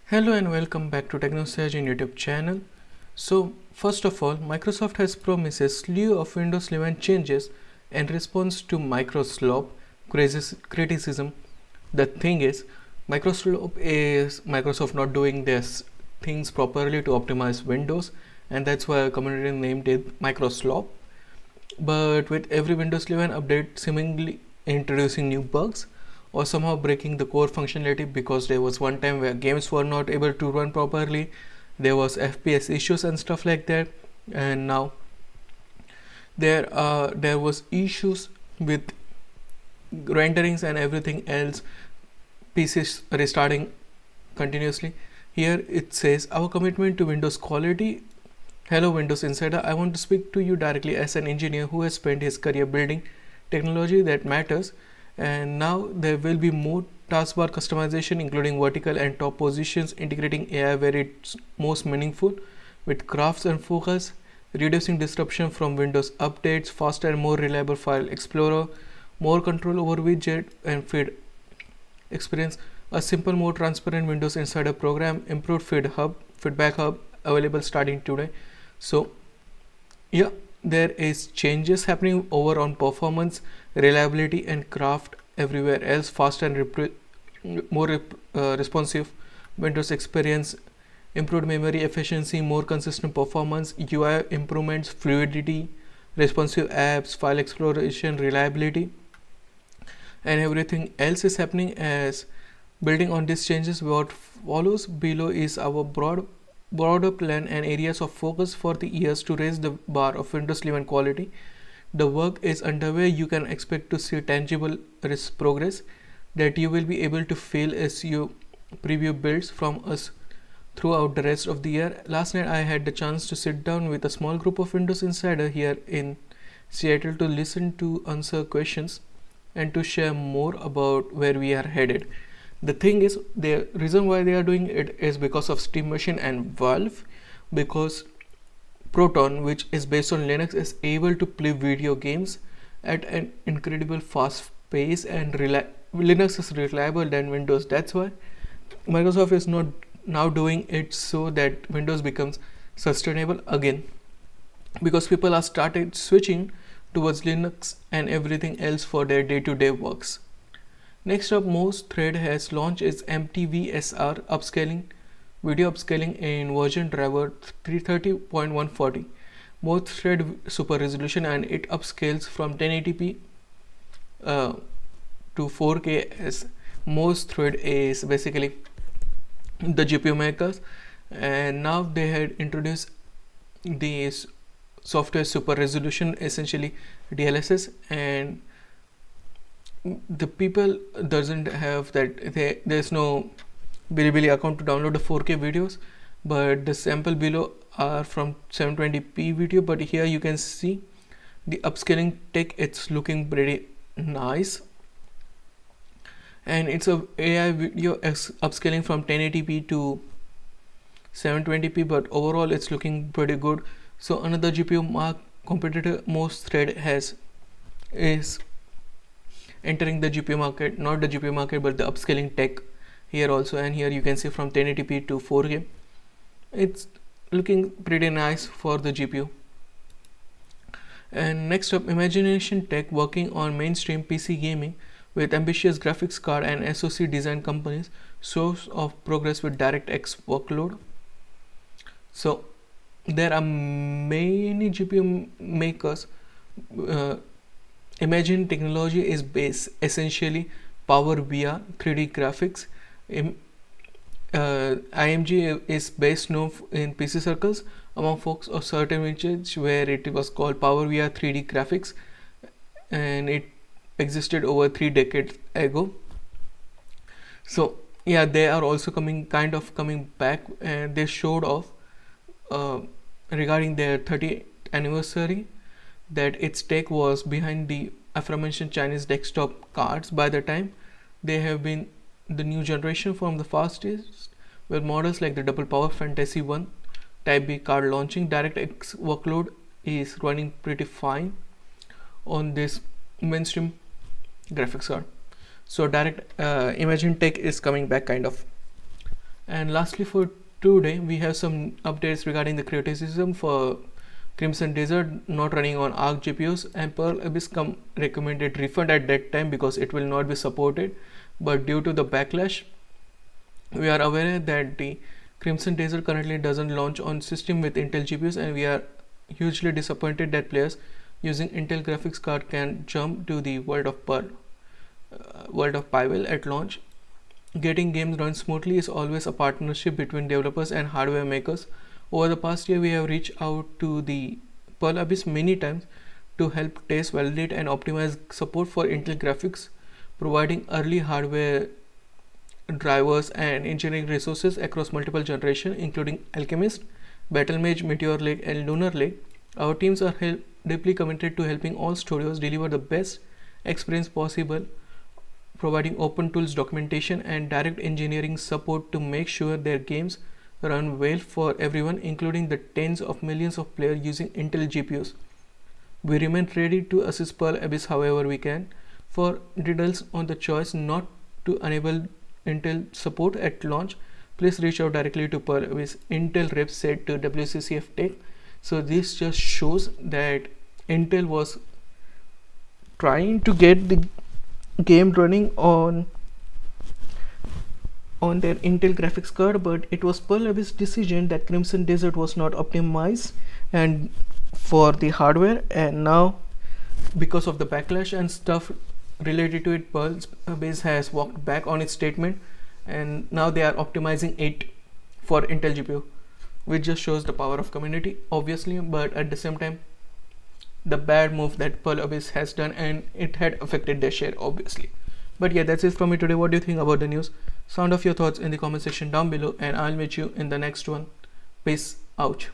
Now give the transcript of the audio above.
Hello and welcome back to TechnoSurge in YouTube channel. So first of all, Microsoft has promised a slew of Windows 11 changes in response to Microsoft criticism. The thing is, Microsoft not doing their things properly to optimize Windows, and that's why a community named it Microsoft. But with every Windows 11 update seemingly introducing new bugs or somehow breaking the core functionality, because there was one time where games were not able to run properly, there was FPS issues and stuff like that, and now there was issues with renderings and everything else, PCs restarting continuously. Here it says our commitment to Windows quality. Hello Windows Insider, I want to speak to you directly as an engineer who has spent his career building technology that matters, and now there will be more taskbar customization including vertical and top positions, integrating AI where it's most meaningful with crafts and focus, reducing disruption from Windows updates, faster and more reliable file explorer, more control over widget and feed experience, a simple more transparent Windows Insider program, improved feedback hub available starting today. So yeah, there is changes happening over on performance, reliability and craft everywhere else, fast and more responsive Windows experience, improved memory efficiency, more consistent performance, UI improvements, fluidity, responsive apps, file exploration, reliability, and everything else is happening. As building on these changes, what follows below is our broader plan and areas of focus for the years to raise the bar of Windows 11 quality. The work is underway. You can expect to see tangible progress that you will be able to feel as you preview builds from us throughout the rest of the year. Last night I had the chance to sit down with a small group of Windows Insider here in Seattle to listen to answer questions and to share more about where we are headed. The thing is, the reason why they are doing it is because of Steam Machine and Valve, because Proton, which is based on Linux, is able to play video games at an incredible fast pace, and Linux is reliable than Windows. That's why Microsoft is not now doing it so that Windows becomes sustainable again, because people are started switching towards Linux and everything else for their day-to-day works. Next up, Moz Thread has launched its MTVSR upscaling, video upscaling in version driver 330.140. Moz Thread super resolution, and it upscales from 1080p to 4K. As Moz Thread is basically the GPU makers, and now they had introduced the software super resolution, essentially DLSS, and the people doesn't have that, there's no Bilibili account to download the 4K videos, but the sample below are from 720p video. But here you can see the upscaling tech, it's looking pretty nice, and it's a AI video upscaling from 1080p to 720p, but overall it's looking pretty good. So another GPU mark competitor, Moz Thread, is entering the GPU market, not the GPU market but the upscaling tech here also, and here you can see from 1080p to 4K. It's looking pretty nice for the GPU. And next up, Imagination Tech, working on mainstream PC gaming with ambitious graphics card and SoC design companies, source of progress with DirectX workload. So there are many GPU makers. Imagine technology is based essentially PowerVR 3D graphics. IMG is best known in PC circles among folks of certain vintage, where it was called PowerVR 3D graphics, and it existed over 3 decades ago. So yeah, they are also coming back, and they showed off regarding their 30th anniversary that its tech was behind the aforementioned Chinese desktop cards. By the time they have been the new generation from the fastest, with models like the Double Power Fantasy 1 Type B card launching. DirectX workload is running pretty fine on this mainstream graphics card. So Imagine Tech is coming back kind of. And lastly, for today, we have some updates regarding the criticism for Crimson Desert not running on Arc GPUs, and Pearl Abyss recommended refund at that time because it will not be supported. But due to the backlash, we are aware that the Crimson Desert currently doesn't launch on system with Intel GPUs, and we are hugely disappointed that players using Intel graphics card can jump to the world of Pearl, world of Pywell at launch. Getting games run smoothly is always a partnership between developers and hardware makers. Over the past year, we have reached out to the Pearl Abyss many times to help test, validate, and optimize support for Intel graphics, providing early hardware drivers and engineering resources across multiple generations, including Alchemist, Battlemage, Meteor Lake, and Lunar Lake. Our teams are deeply committed to helping all studios deliver the best experience possible, providing open tools documentation and direct engineering support to make sure their games run well for everyone, including the tens of millions of players using Intel GPUs. We remain ready to assist Pearl Abyss however we can. For details on the choice not to enable Intel support at launch, please reach out directly to Pearl Abyss, Intel rep said to WCCF Tech. So this just shows that Intel was trying to get the game running on their Intel graphics card, but it was Pearl Abyss' decision that Crimson Desert was not optimized and for the hardware, and now because of the backlash and stuff related to it, Pearl Abyss has walked back on its statement, and now they are optimizing it for Intel GPU, which just shows the power of community, obviously, but at the same time the bad move that Pearl Abyss has done, and it had affected their share, obviously. But yeah, that's it from me today. What do you think about the news? Sound off your thoughts in the comment section down below, and I'll meet you in the next one. Peace out.